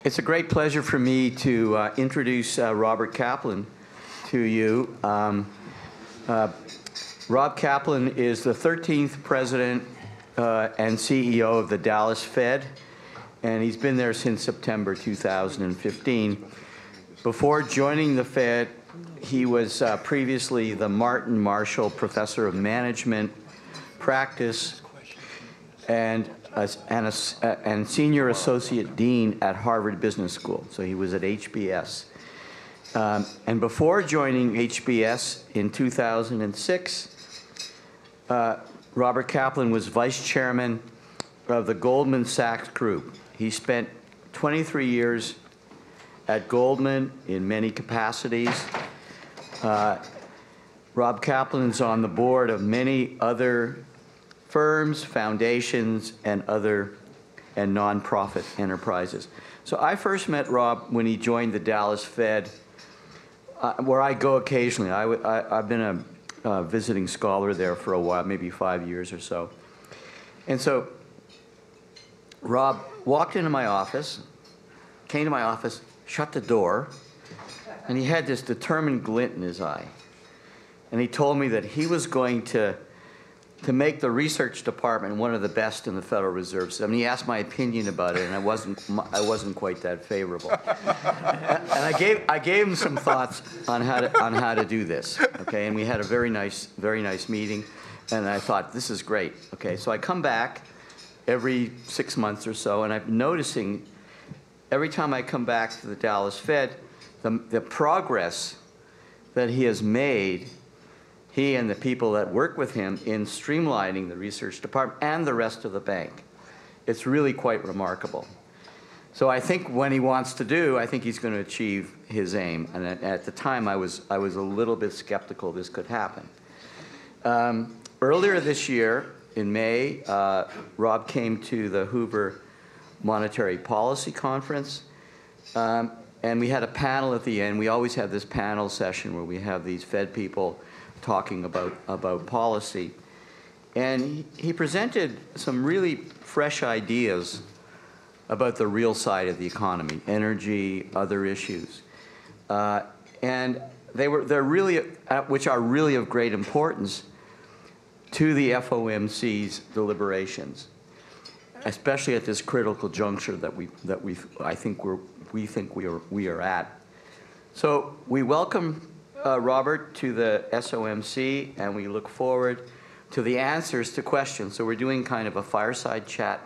It's a great pleasure for me to introduce Robert Kaplan to you. Rob Kaplan is the 13th president and CEO of the Dallas Fed, and he's been there since September 2015. Before joining the Fed, he was previously the Martin Marshall Professor of Management Practice and Senior Associate Dean at Harvard Business School. So he was at HBS. And before joining HBS in 2006, Robert Kaplan was vice chairman of the Goldman Sachs Group. He spent 23 years at Goldman in many capacities. Rob Kaplan is on the board of many other firms, foundations, and nonprofit enterprises. So I first met Rob when he joined the Dallas Fed, where I go occasionally. I've been a visiting scholar there for a while, maybe 5 years or so. And so Rob walked into my office, came to my office, shut the door, and he had this determined glint in his eye. And he told me that he was going to make the research department one of the best in the Federal Reserve System. He asked my opinion about it, and I wasn't quite that favorable. And I gave him some thoughts on how to do this. Okay, and we had a very nice meeting, and I thought, this is great. Okay, so I come back every 6 months or so, and I'm noticing every time I come back to the Dallas Fed, the progress that he has made, he and the people that work with him, in streamlining the research department and the rest of the bank. It's really quite remarkable. So I think when he wants to do, I think he's going to achieve his aim. And at the time, I was a little bit skeptical this could happen. Earlier this year, in May, Rob came to the Hoover Monetary Policy Conference. And we had a panel at the end. We always have this panel session where we have these Fed people talking about policy. And he presented some really fresh ideas about the real side of the economy, energy, other issues. And they're really, which are really of great importance to the FOMC's deliberations, especially at this critical juncture that we are at. So we welcome Robert to the SOMC, and we look forward to the answers to questions. So we're doing kind of a fireside chat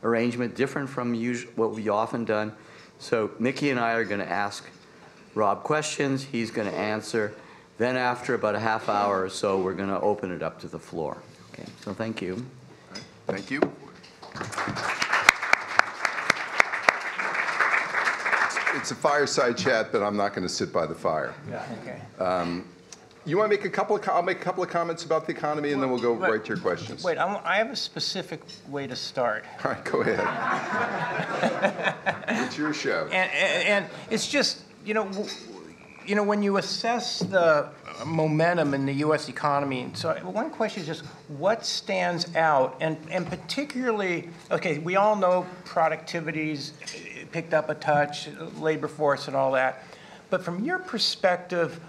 arrangement, different from what we've often done. So Mickey and I are going to ask Rob questions. He's going to answer. Then after about a half hour or so, we're going to open it up to the floor. Okay, so thank you. Thank you. It's a fireside chat, but I'm not going to sit by the fire. Yeah. Okay. You want to make I'll make a couple of comments about the economy, and then we'll go right to your questions. Wait, I have a specific way to start. All right, go ahead. It's your show. And it's just, you know, when you assess the momentum in the U.S. economy, so one question is just what stands out, and particularly, okay, we all know productivity's picked up a touch, labor force and all that, but from your perspective,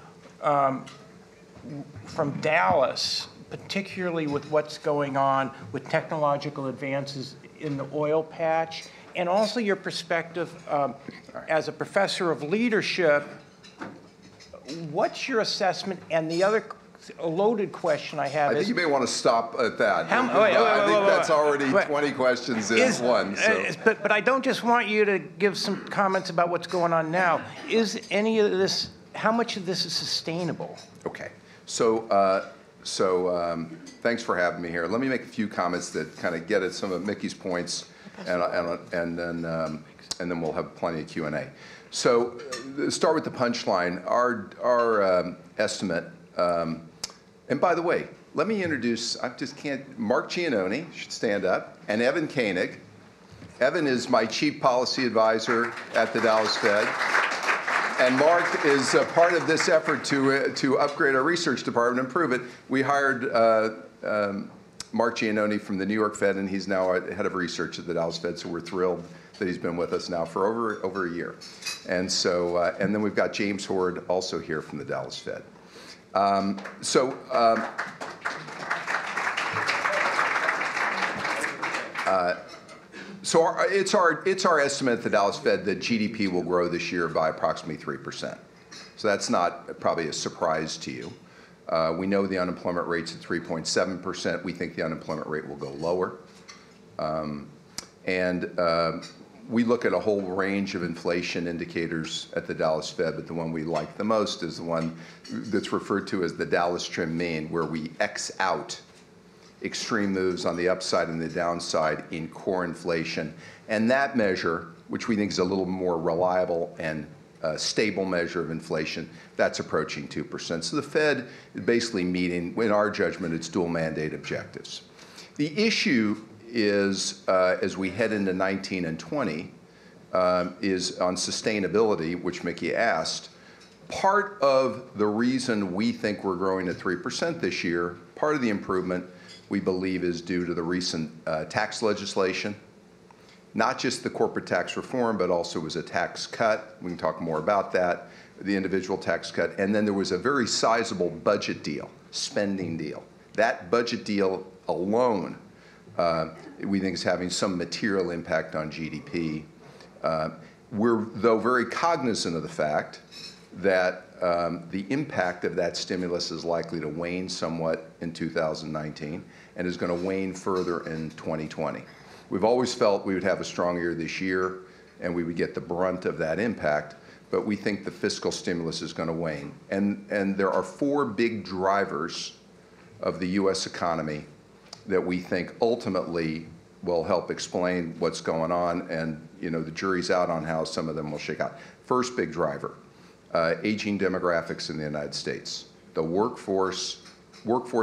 from Dallas, particularly with what's going on with technological advances in the oil patch, and also your perspective as a professor of leadership, what's your assessment? And the other loaded question I have is... I think you may want to stop at that. I think that's already 20 questions in one. So. But I don't just want you to give some comments about what's going on now. Is any of this, how much of this is sustainable? Okay. So, thanks for having me here. Let me make a few comments that kind of get at some of Mickey's points, and then we'll have plenty of Q&A. So, start with the punchline. Our estimate, and by the way, let me introduce, Mark Giannone should stand up, and Evan Koenig. Evan is my chief policy advisor at the Dallas Fed. And Mark is part of this effort to upgrade our research department and improve it. We hired Mark Giannone from the New York Fed, and he's now head of research at the Dallas Fed, so we're thrilled that he's been with us now for over a year. And so, and then we've got James Hord also here from the Dallas Fed. It's our estimate at the Dallas Fed that GDP will grow this year by approximately 3%. So that's not probably a surprise to you. We know the unemployment rate's at 3.7%. We think the unemployment rate will go lower. We look at a whole range of inflation indicators at the Dallas Fed, but the one we like the most is the one that's referred to as the Dallas Trim Mean, where we X out extreme moves on the upside and the downside in core inflation. And that measure, which we think is a little more reliable and stable measure of inflation, that's approaching 2%. So the Fed is basically meeting, in our judgment, its dual mandate objectives. The issue is, as we head into 19 and 20, is on sustainability, which Mickey asked. Part of the reason we think we're growing at 3% this year, part of the improvement we believe is due to the recent tax legislation. Not just the corporate tax reform, but also was a tax cut. We can talk more about that, the individual tax cut. And then there was a very sizable budget deal, spending deal. That budget deal alone, we think is having some material impact on GDP. We're, though, very cognizant of the fact that the impact of that stimulus is likely to wane somewhat in 2019 and is going to wane further in 2020. We've always felt we would have a strong year this year and we would get the brunt of that impact, but we think the fiscal stimulus is going to wane. And there are four big drivers of the U.S. economy that we think ultimately will help explain what's going on, and the jury's out on how some of them will shake out. First big driver, aging demographics in the United States. The workforce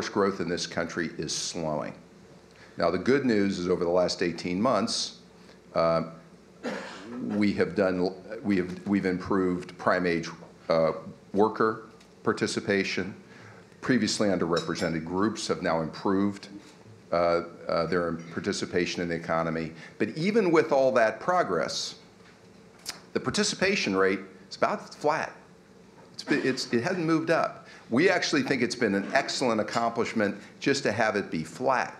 growth in this country is slowing. Now, the good news is over the last 18 months, we've improved prime age worker participation. Previously underrepresented groups have now improved their participation in the economy. But even with all that progress, the participation rate is about flat. It hasn't moved up. We actually think it's been an excellent accomplishment just to have it be flat.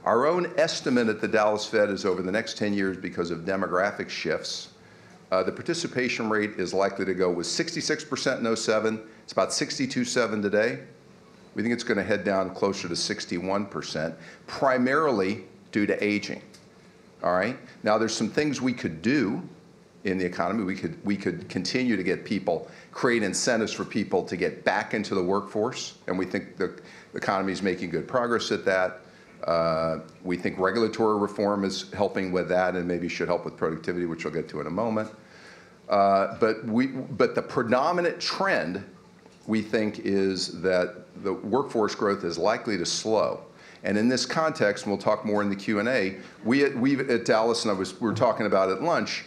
Our own estimate at the Dallas Fed is over the next 10 years, because of demographic shifts, the participation rate is likely to go with 66% in 07. It's about 62.7 today. We think it's going to head down closer to 61%, primarily due to aging. All right? Now, there's some things we could do in the economy. We could continue to get people, create incentives for people to get back into the workforce, and we think the economy is making good progress at that. We think regulatory reform is helping with that and maybe should help with productivity, which we'll get to in a moment. But the predominant trend, we think, is that the workforce growth is likely to slow. And in this context, and we'll talk more in the Q&A, we at Dallas, and we were talking about at lunch,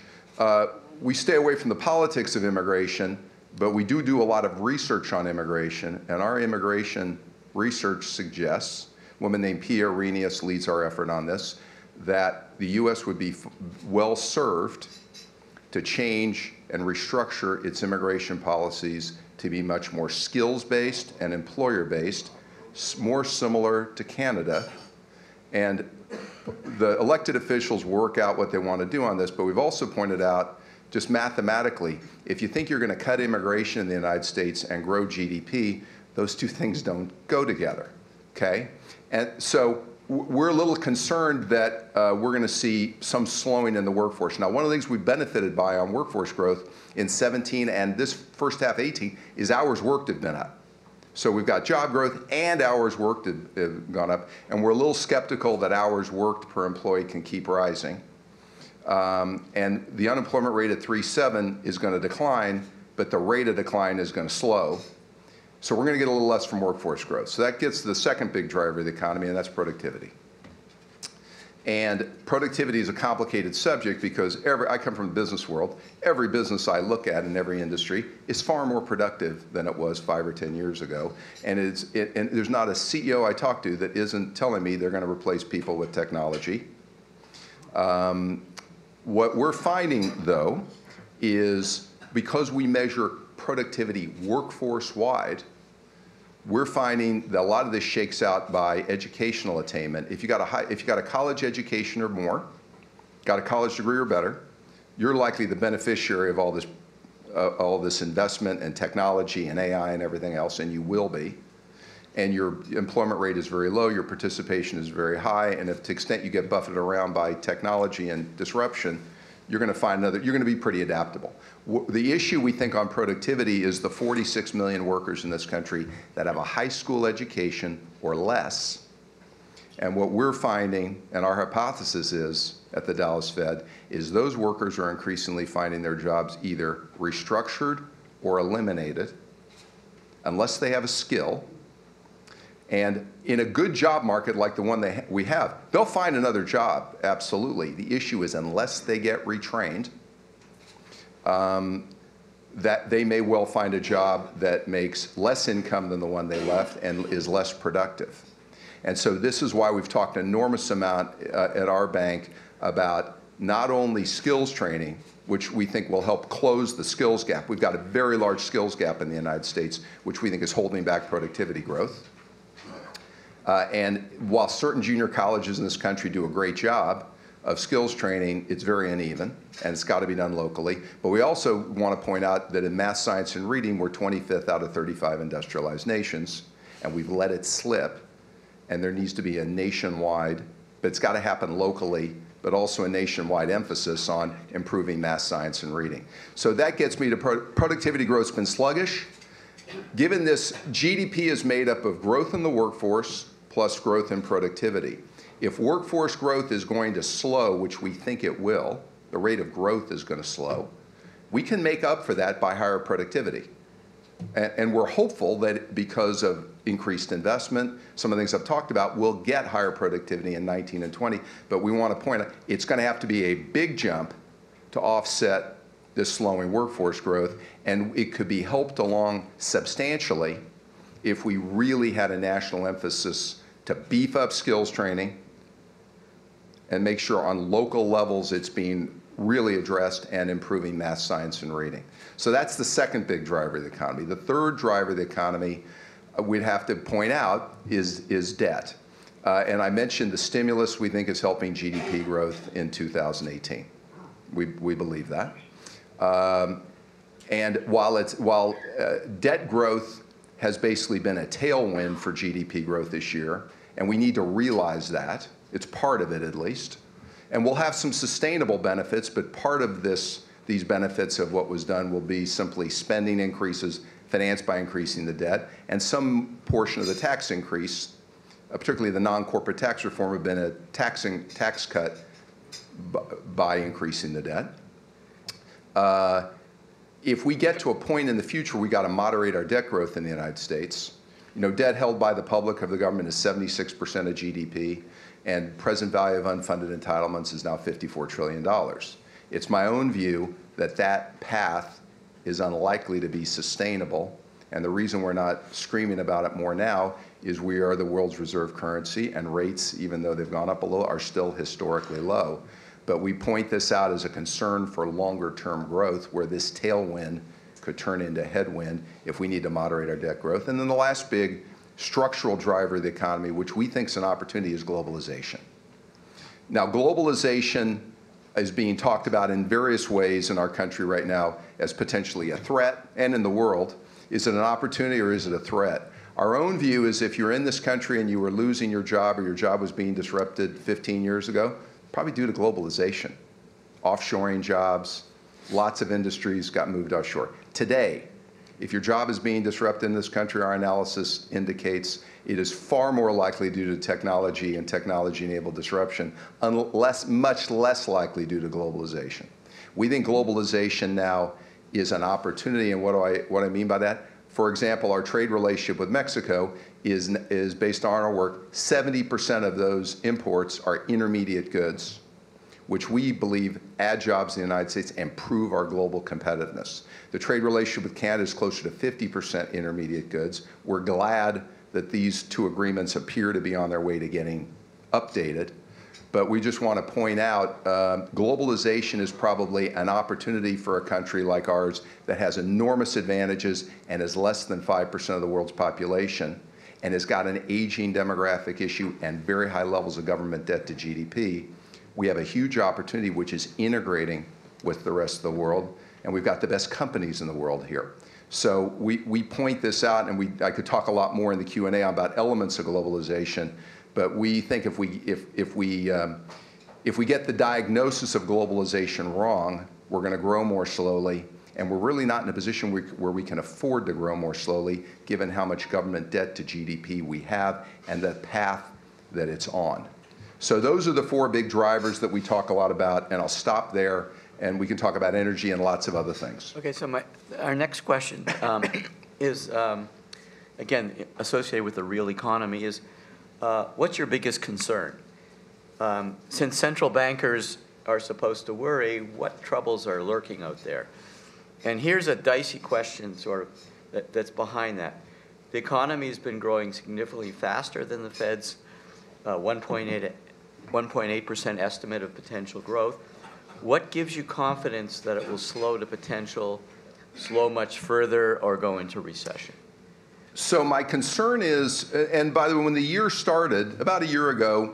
we stay away from the politics of immigration, but we do a lot of research on immigration, and our immigration research suggests, a woman named Pia Arrhenius leads our effort on this, that the U.S. would be well served to change and restructure its immigration policies to be much more skills-based and employer-based, more similar to Canada. And the elected officials work out what they want to do on this, but we've also pointed out, just mathematically, if you think you're going to cut immigration in the United States and grow GDP, those two things don't go together, okay? And so we're a little concerned that we're going to see some slowing in the workforce. Now, one of the things we've benefited by on workforce growth in 17 and this first half 18 is hours worked have been up. So we've got job growth and hours worked have gone up, and we're a little skeptical that hours worked per employee can keep rising. And the unemployment rate at 3.7 is going to decline, but the rate of decline is going to slow. So we're going to get a little less from workforce growth. So that gets to the second big driver of the economy, and that's productivity. And productivity is a complicated subject because I come from the business world. Every business I look at in every industry is far more productive than it was 5 or 10 years ago. And there's not a CEO I talk to that isn't telling me they're going to replace people with technology. What we're finding, though, is because we measure productivity workforce-wide, we're finding that a lot of this shakes out by educational attainment. If you got a college education or more, got a college degree or better, you're likely the beneficiary of all this investment and technology and AI and everything else, and you will be. And your employment rate is very low, your participation is very high, and if to the extent you get buffeted around by technology and disruption, you're going to be pretty adaptable. The issue we think on productivity is the 46 million workers in this country that have a high school education or less. And what we're finding, and our hypothesis is at the Dallas Fed, is those workers are increasingly finding their jobs either restructured or eliminated unless they have a skill. And in a good job market like the one we have, they'll find another job, absolutely. The issue is unless they get retrained, that they may well find a job that makes less income than the one they left and is less productive. And so this is why we've talked an enormous amount at our bank about not only skills training, which we think will help close the skills gap. We've got a very large skills gap in the United States, which we think is holding back productivity growth. And while certain junior colleges in this country do a great job of skills training, it's very uneven, and it's got to be done locally. But we also want to point out that in math, science, and reading, we're 25th out of 35 industrialized nations, and we've let it slip. And there needs to be a nationwide, but it's got to happen locally, but also a nationwide emphasis on improving math, science, and reading. So that gets me to productivity growth's been sluggish. Given this, GDP is made up of growth in the workforce plus growth in productivity. If workforce growth is going to slow, which we think it will, the rate of growth is going to slow, we can make up for that by higher productivity. And we're hopeful that because of increased investment, some of the things I've talked about, we'll get higher productivity in 19 and 20. But we want to point out it's going to have to be a big jump to offset this slowing workforce growth. And it could be helped along substantially if we really had a national emphasis to beef up skills training and make sure on local levels it's being really addressed and improving math, science, and reading. So that's the second big driver of the economy. The third driver of the economy we'd have to point out is debt. And I mentioned the stimulus we think is helping GDP growth in 2018. We believe that. And while debt growth has basically been a tailwind for GDP growth this year, and we need to realize that, it's part of it at least. And we'll have some sustainable benefits, but part of these benefits of what was done will be simply spending increases financed by increasing the debt, and some portion of the tax increase, particularly the non-corporate tax reform, have been a tax cut by increasing the debt. If we get to a point in the future, we got to moderate our debt growth in the United States. You know, debt held by the public of the government is 76% of GDP, and present value of unfunded entitlements is now $54 trillion. It's my own view that that path is unlikely to be sustainable, and the reason we're not screaming about it more now is we are the world's reserve currency, and rates, even though they've gone up a little, are still historically low. But we point this out as a concern for longer-term growth, where this tailwind could turn into headwind if we need to moderate our debt growth. And then the last big structural driver of the economy, which we think is an opportunity, is globalization. Now, globalization is being talked about in various ways in our country right now as potentially a threat, and in the world. Is it an opportunity or is it a threat? Our own view is if you're in this country and you were losing your job or your job was being disrupted 15 years ago, probably due to globalization. Offshoring jobs, lots of industries got moved offshore. Today, if your job is being disrupted in this country, our analysis indicates it is far more likely due to technology and technology-enabled disruption, much less likely due to globalization. We think globalization now is an opportunity, and what I mean by that? For example, our trade relationship with Mexico is based on our work. 70% of those imports are intermediate goods, which we believe add jobs in the United States and improve our global competitiveness. The trade relationship with Canada is closer to 50% intermediate goods. We're glad that these two agreements appear to be on their way to getting updated. but we just want to point out globalization is probably an opportunity for a country like ours that has enormous advantages and is less than 5% of the world's population and has got an aging demographic issue and very high levels of government debt to GDP. We have a huge opportunity, which is integrating with the rest of the world, and we've got the best companies in the world here. So we point this out, and I could talk a lot more in the Q&A about elements of globalization, but we think if we get the diagnosis of globalization wrong, we're going to grow more slowly, and we're really not in a position where we can afford to grow more slowly, given how much government debt to GDP we have and the path that it's on. So those are the four big drivers that we talk a lot about, and I'll stop there, and we can talk about energy and lots of other things. Okay, so our next question is, again, associated with the real economy, is what's your biggest concern? Since central bankers are supposed to worry, what troubles are lurking out there? And here's a dicey question sort of that's behind that. The economy has been growing significantly faster than the Fed's 1.8% estimate of potential growth. What gives you confidence that it will slow to potential, slow much further, or go into recession? So my concern is, and by the way, when the year started, about a year ago,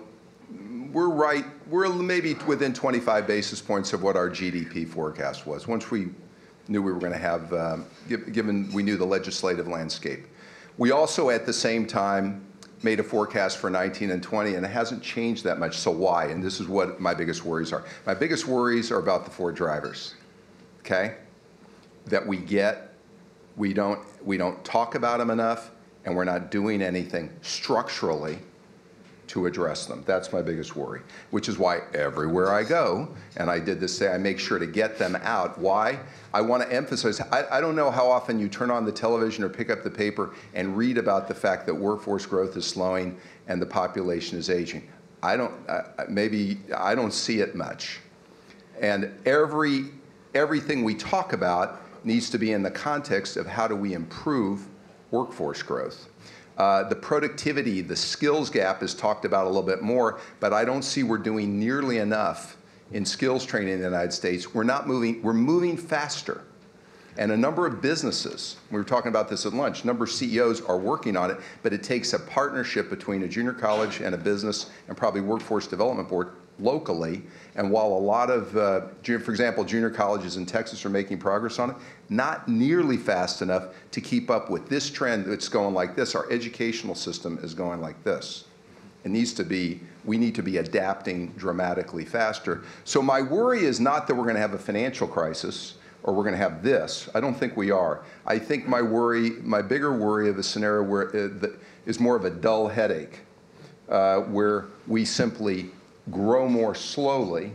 we're maybe within 25 basis points of what our GDP forecast was, once we knew we were going to have, given we knew the legislative landscape. We also, at the same time, made a forecast for 19 and 20, and it hasn't changed that much. So why? And this is what my biggest worries are. My biggest worries are about the four drivers, okay? That we don't talk about them enough, and we're not doing anything structurally to address them. That's my biggest worry, which is why everywhere I go, and I did this today, I make sure to get them out. Why? I want to emphasize, I don't know how often you turn on the television or pick up the paper and read about the fact that workforce growth is slowing and the population is aging. I don't see it much. And everything we talk about needs to be in the context of how do we improve workforce growth. The productivity, the skills gap is talked about a little bit more, but I don't see we're doing nearly enough in skills training in the United States. We're moving faster. And a number of businesses, we were talking about this at lunch, a number of CEOs are working on it, but it takes a partnership between a junior college and a business and probably workforce development board locally. And while a lot of, for example, junior colleges in Texas are making progress on it, not nearly fast enough to keep up with this trend that's going like this. Our educational system is going like this. It needs to be, we need to be adapting dramatically faster. So my worry is not that we're going to have a financial crisis or we're going to have this. I don't think we are. I think my bigger worry of a scenario where is more of a dull headache, where we simply grow more slowly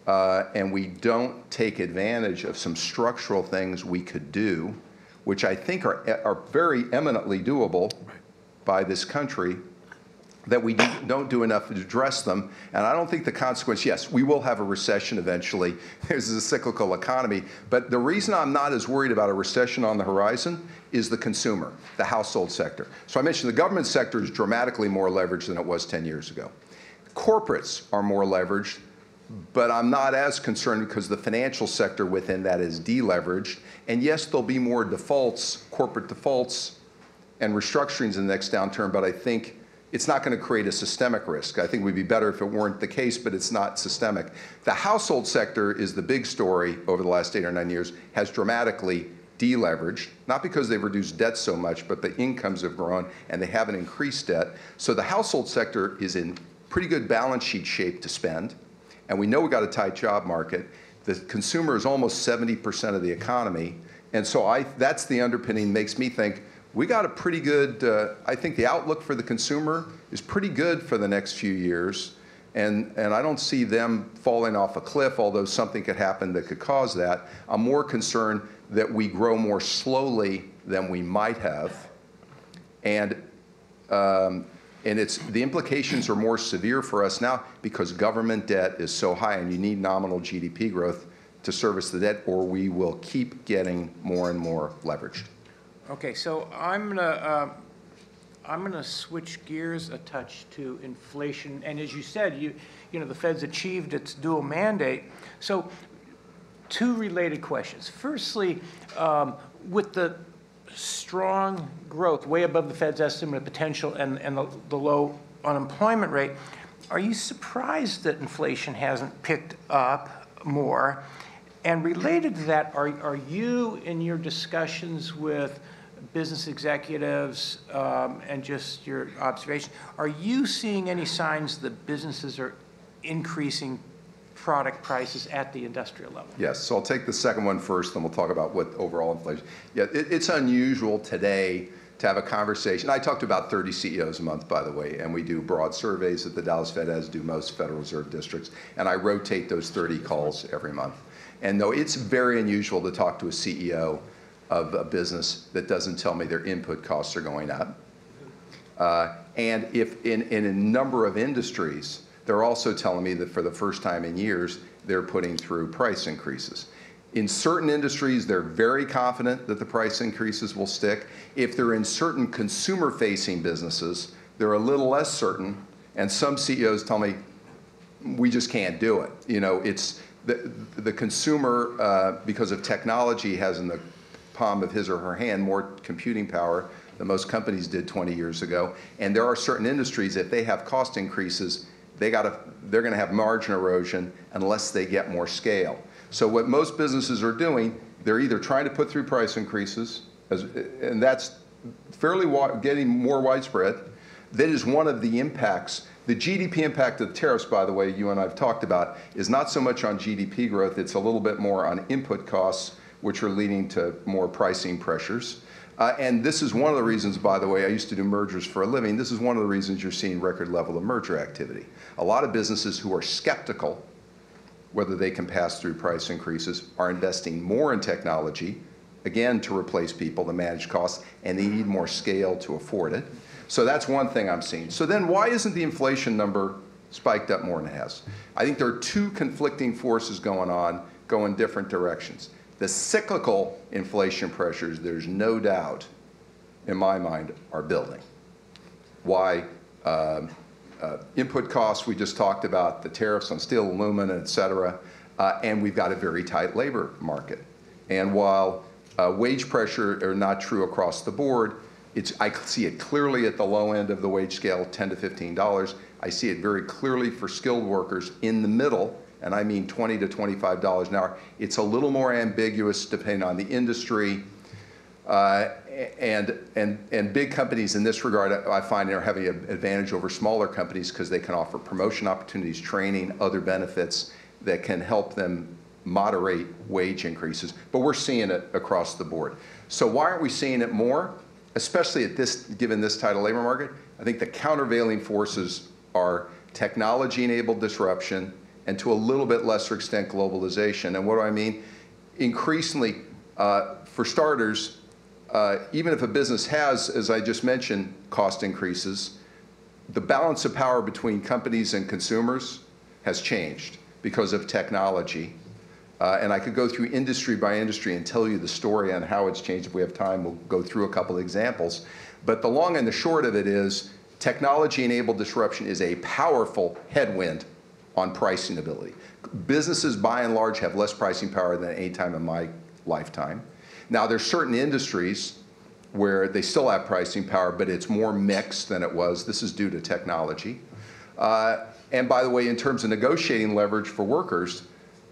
and we don't take advantage of some structural things we could do, which I think are very eminently doable by this country, that we don't do enough to address them. And I don't think the consequence, yes, we will have a recession eventually. There's a cyclical economy. But the reason I'm not as worried about a recession on the horizon is the consumer, the household sector. So I mentioned the government sector is dramatically more leveraged than it was 10 years ago. Corporates are more leveraged, but I'm not as concerned because the financial sector within that is deleveraged. And yes, there'll be more defaults, corporate defaults, and restructurings in the next downturn, but I think it's not going to create a systemic risk. I think it would be better if it weren't the case, but it's not systemic. The household sector is the big story over the last 8 or 9 years, has dramatically deleveraged, not because they've reduced debt so much, but the incomes have grown and they haven't increased debt. So the household sector is in pretty good balance sheet shape to spend, and we know we've got a tight job market. The consumer is almost 70% of the economy, and so that's the underpinning, makes me think we got a pretty good, I think the outlook for the consumer is pretty good for the next few years, and I don't see them falling off a cliff, although something could happen that could cause that. I'm more concerned that we grow more slowly than we might have, and the implications are more severe for us now because government debt is so high, and you need nominal GDP growth to service the debt, or we will keep getting more and more leveraged. Okay, so I'm going to I'm going to switch gears a touch to inflation. And as you said, you know, the Fed's achieved its dual mandate. So two related questions. Firstly, with the strong growth, way above the Fed's estimate of potential and the low unemployment rate, are you surprised that inflation hasn't picked up more? And related to that, are you, in your discussions with business executives and just your observation, are you seeing any signs that businesses are increasing product prices at the industrial level? Yes, so I'll take the second one first, then we'll talk about what overall inflation. Yeah, it's unusual today to have a conversation. I talk to about 30 CEOs a month, by the way, and we do broad surveys that the Dallas Fed, as do most Federal Reserve districts, and I rotate those 30 calls every month. And though it's very unusual to talk to a CEO of a business that doesn't tell me their input costs are going up, and if in a number of industries, they're also telling me that for the first time in years, they're putting through price increases. In certain industries, they're very confident that the price increases will stick. If they're in certain consumer-facing businesses, they're a little less certain, and some CEOs tell me, we just can't do it. You know, it's the consumer, because of technology, has in the palm of his or her hand more computing power than most companies did 20 years ago. And there are certain industries, if they have cost increases, they're going to have margin erosion unless they get more scale. So what most businesses are doing, they're either trying to put through price increases, and that's fairly getting more widespread. That is one of the impacts. The GDP impact of tariffs, by the way, you and I have talked about, is not so much on GDP growth. It's a little bit more on input costs, which are leading to more pricing pressures. And this is one of the reasons, by the way, I used to do mergers for a living. This is one of the reasons you're seeing record level of merger activity. A lot of businesses who are skeptical whether they can pass through price increases are investing more in technology, again, to replace people, to manage costs, and they need more scale to afford it. So that's one thing I'm seeing. So then why isn't the inflation number spiked up more than it has? I think there are two conflicting forces going on, go in different directions. The cyclical inflation pressures, there's no doubt, in my mind, are building. Why? Input costs, we just talked about, the tariffs on steel, aluminum, et cetera, and we've got a very tight labor market. And while wage pressure are not true across the board, I see it clearly at the low end of the wage scale, $10 to $15. I see it very clearly for skilled workers in the middle, and I mean $20 to $25 an hour. It's a little more ambiguous depending on the industry. And big companies in this regard, I find, are having an advantage over smaller companies because they can offer promotion opportunities, training, other benefits that can help them moderate wage increases. But we're seeing it across the board. So why aren't we seeing it more? Especially at this, given this tight labor market, I think the countervailing forces are technology-enabled disruption and, to a little bit lesser extent, globalization. And what do I mean? Increasingly, for starters, even if a business has, as I just mentioned, cost increases, the balance of power between companies and consumers has changed because of technology. And I could go through industry by industry and tell you the story on how it's changed. If we have time, we'll go through a couple of examples. But the long and the short of it is technology-enabled disruption is a powerful headwind on pricing ability. Businesses, by and large, have less pricing power than any time in my lifetime. Now, there's certain industries where they still have pricing power, but it's more mixed than it was. This is due to technology. And by the way, in terms of negotiating leverage for workers,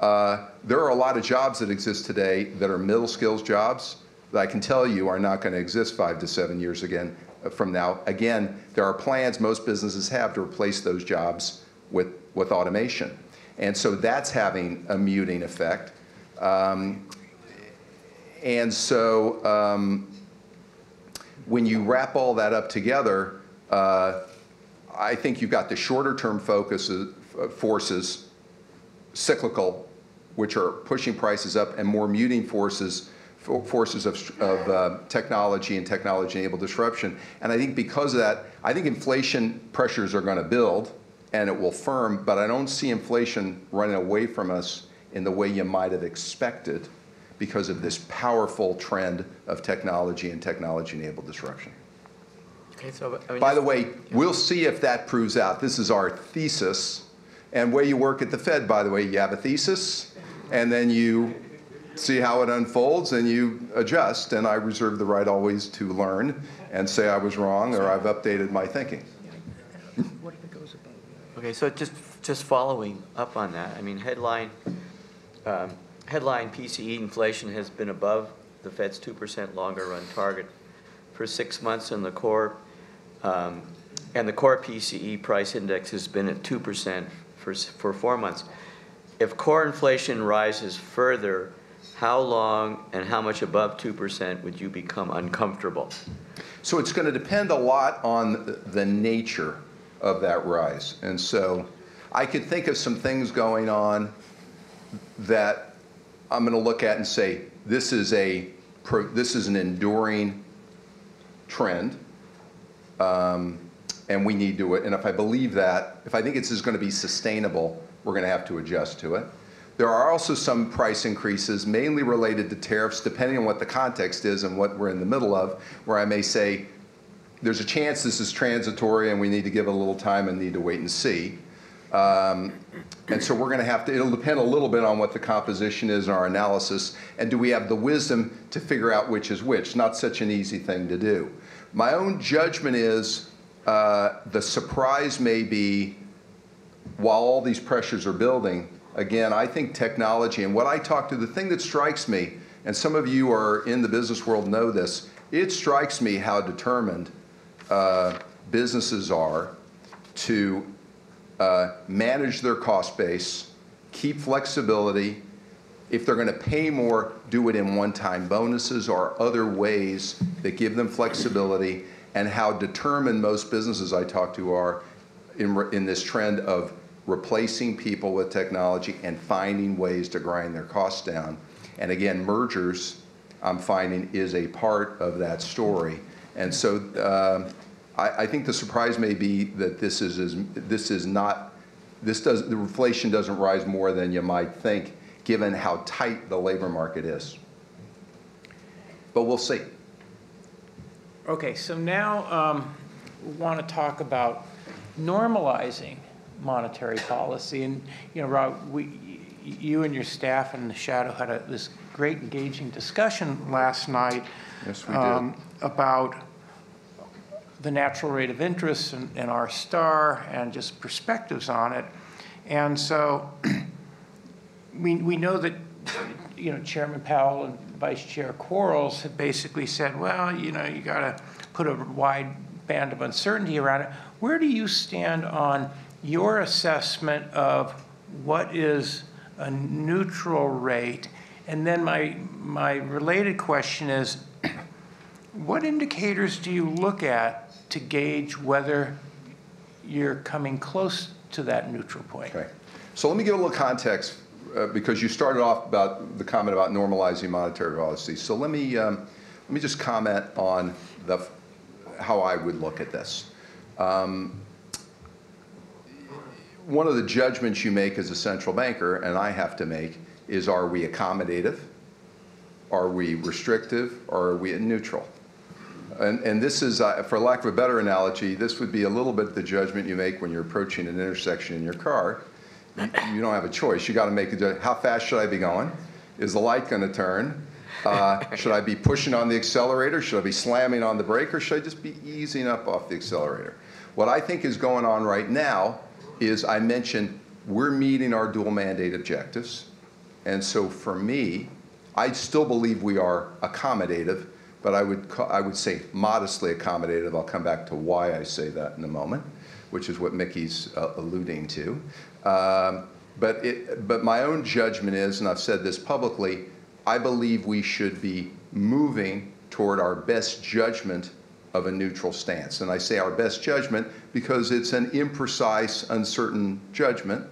there are a lot of jobs that exist today that are middle skills jobs that I can tell you are not going to exist 5 to 7 years from now. Again, there are plans most businesses have to replace those jobs with automation. And so that's having a muting effect. And so when you wrap all that up together, I think you've got the shorter term forces, cyclical, which are pushing prices up, and more muting forces of technology and technology-enabled disruption. And I think because of that, I think inflation pressures are going to build, and it will firm, but I don't see inflation running away from us in the way you might have expected because of this powerful trend of technology and technology-enabled disruption. Okay, so, I mean, By the way, we'll see if that proves out. This is our thesis. And where you work at the Fed, by the way, you have a thesis, and then you see how it unfolds, and you adjust. And I reserve the right always to learn and say I was wrong or I've updated my thinking. okay, so just following up on that, I mean, headline PCE inflation has been above the Fed's 2% longer run target for 6 months, and the core PCE price index has been at 2% for 4 months. If core inflation rises further, how long and how much above 2% would you become uncomfortable? So it's going to depend a lot on the nature of that rise. And so I could think of some things going on that I'm going to look at and say, this is an enduring trend, and we need to, and if I believe that, if I think this is going to be sustainable, we're going to have to adjust to it. There are also some price increases, mainly related to tariffs, depending on what the context is and what we're in the middle of, where I may say, there's a chance this is transitory and we need to give it a little time and need to wait and see. And so we're going to have to, it'll depend a little bit on what the composition is in our analysis, and do we have the wisdom to figure out which is which? Not such an easy thing to do. My own judgment is the surprise may be, while all these pressures are building, again, I think technology, and what I talk to, the thing that strikes me, and some of you are in the business world know this, it strikes me how determined businesses are to manage their cost base, keep flexibility. If they're going to pay more, do it in one-time bonuses or other ways that give them flexibility, and how determined most businesses I talk to are in this trend of replacing people with technology and finding ways to grind their costs down. And again, mergers, I'm finding, is a part of that story. And so I think the surprise may be that the inflation doesn't rise more than you might think, given how tight the labor market is. But we'll see. Okay, so now we want to talk about normalizing monetary policy. And, you know, Rob, you and your staff in the shadow had this great engaging discussion last night. Yes, we did. About the natural rate of interest and our star and just perspectives on it. And so we know that, you know, Chairman Powell and Vice Chair Quarles have basically said, well, you know, you got to put a wide band of uncertainty around it. Where do you stand on your assessment of what is a neutral rate? And then my related question is, what indicators do you look at to gauge whether you're coming close to that neutral point? Okay. So let me give a little context, because you started off about the comment about normalizing monetary policy. So let me just comment on how I would look at this. One of the judgments you make as a central banker, and I have to make, is, are we accommodative? Are we restrictive? Or are we neutral? And this is, for lack of a better analogy, this would be a little bit the judgment you make when you're approaching an intersection in your car. You don't have a choice. You got to make a judgment. How fast should I be going? Is the light going to turn? Should I be pushing on the accelerator? Should I be slamming on the brake? Or should I just be easing up off the accelerator? What I think is going on right now is, I mentioned, we're meeting our dual mandate objectives. And so for me, I still believe we are accommodative, but I would say modestly accommodative. I'll come back to why I say that in a moment, which is what Mickey's alluding to. But my own judgment is, and I've said this publicly, I believe we should be moving toward our best judgment of a neutral stance. And I say our best judgment because it's an imprecise, uncertain judgment,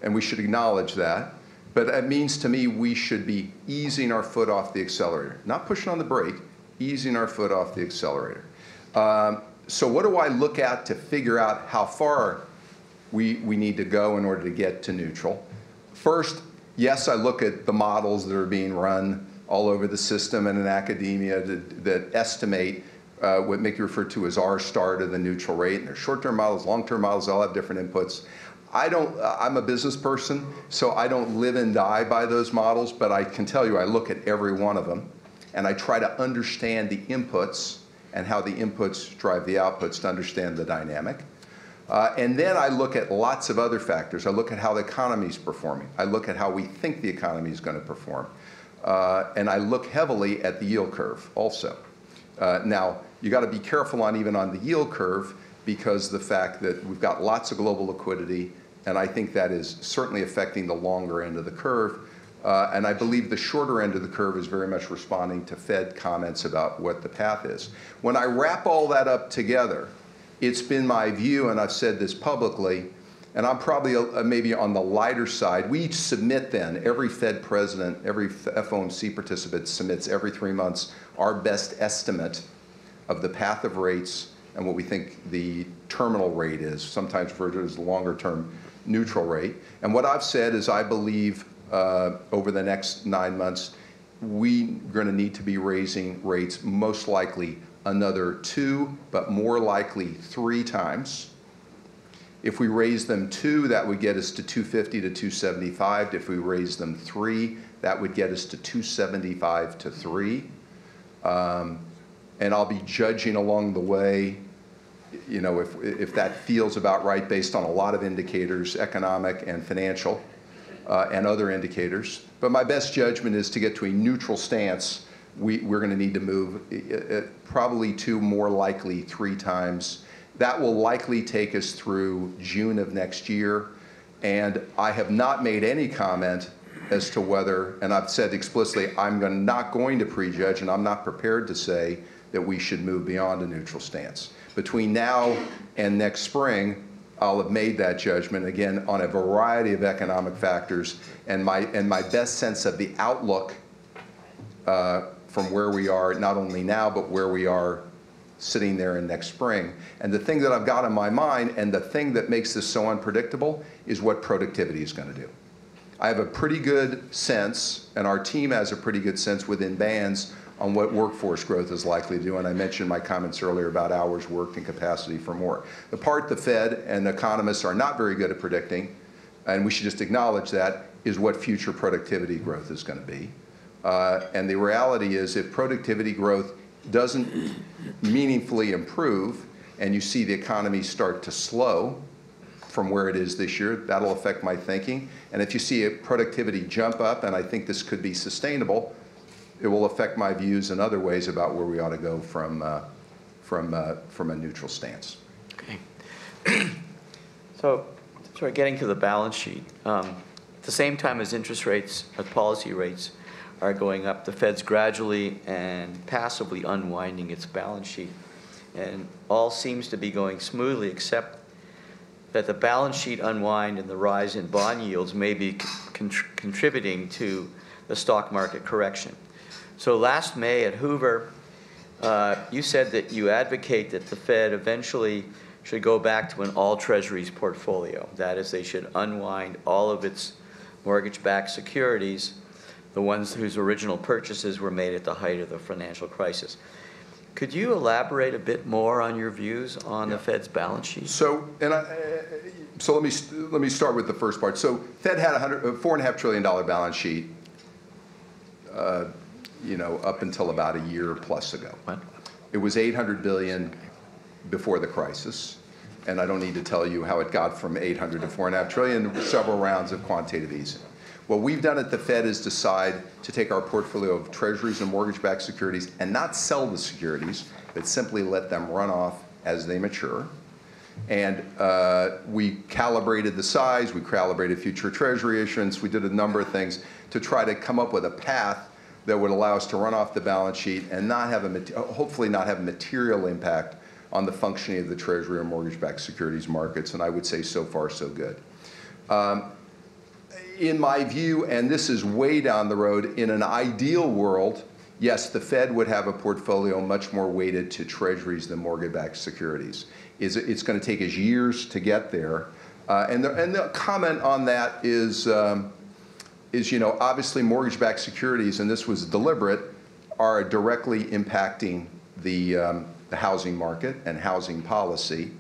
and we should acknowledge that. But it means to me we should be easing our foot off the accelerator, not pushing on the brake, easing our foot off the accelerator. So what do I look at to figure out how far we need to go in order to get to neutral? First, yes, I look at the models that are being run all over the system and in academia that estimate what Mickey referred to as R-star to the neutral rate. And there's short-term models, long-term models, all have different inputs. I'm a business person, so I don't live and die by those models, but I can tell you I look at every one of them, and I try to understand the inputs and how the inputs drive the outputs to understand the dynamic. And then I look at lots of other factors. I look at how the economy is performing. I look at how we think the economy is going to perform. And I look heavily at the yield curve also. Now, you got to be careful even on the yield curve, because the fact that we've got lots of global liquidity, and I think that is certainly affecting the longer end of the curve. And I believe the shorter end of the curve is very much responding to Fed comments about what the path is. When I wrap all that up together, it's been my view, and I've said this publicly, and I'm probably maybe on the lighter side. We each submit then, every Fed president, every FOMC participant submits every 3 months our best estimate of the path of rates and what we think the terminal rate is, sometimes referred to as the longer term neutral rate. And what I've said is I believe over the next 9 months, we're going to need to be raising rates most likely another 2, but more likely 3 times. If we raise them 2, that would get us to 250 to 275. If we raise them 3, that would get us to 275 to 3. And I'll be judging along the way, you know, if that feels about right based on a lot of indicators, economic and financial, and other indicators. But my best judgment is to get to a neutral stance. We're going to need to move probably 2, more likely 3 times. That will likely take us through June of next year. And I have not made any comment as to whether, and I've said explicitly, I'm not going to prejudge, and I'm not prepared to say that we should move beyond a neutral stance. Between now and next spring, I'll have made that judgment, again, on a variety of economic factors, and my best sense of the outlook from where we are, not only now, but where we are sitting there in next spring. And the thing that I've got in my mind, and the thing that makes this so unpredictable, is what productivity is going to do. I have a pretty good sense, and our team has a pretty good sense within bands on what workforce growth is likely to do, and I mentioned my comments earlier about hours worked and capacity for more. The part the Fed and economists are not very good at predicting, and we should just acknowledge that, is what future productivity growth is going to be. And the reality is, if productivity growth doesn't meaningfully improve, and you see the economy start to slow from where it is this year, that'll affect my thinking. And if you see a productivity jump up, and I think this could be sustainable, it will affect my views in other ways about where we ought to go from a neutral stance. Okay. So, sort of getting to the balance sheet. At the same time as interest rates, as policy rates are going up, the Fed's gradually and passively unwinding its balance sheet. And all seems to be going smoothly, except that the balance sheet unwind and the rise in bond yields may be contributing to the stock market correction. So last May at Hoover, you said that you advocate that the Fed eventually should go back to an all treasuries portfolio. That is, they should unwind all of its mortgage-backed securities, the ones whose original purchases were made at the height of the financial crisis. Could you elaborate a bit more on your views on the Fed's balance sheet? So, so let me start with the first part. So, Fed had a $4.5 trillion balance sheet, you know, up until about a year plus ago. What? It was $800 billion before the crisis, and I don't need to tell you how it got from 800 to 4.5 trillion. Several rounds of quantitative easing. What we've done at the Fed is decide to take our portfolio of treasuries and mortgage-backed securities and not sell the securities, but simply let them run off as they mature. And we calibrated the size, we calibrated future treasury issuance, we did a number of things to try to come up with a path that would allow us to run off the balance sheet and not have hopefully not have a material impact on the functioning of the treasury or mortgage-backed securities markets. And I would say so far so good. In my view, and this is way down the road, in an ideal world, yes, the Fed would have a portfolio much more weighted to treasuries than mortgage-backed securities. It's going to take us years to get there. And the comment on that is, you know, obviously mortgage-backed securities, and this was deliberate, are directly impacting the the housing market and housing policy.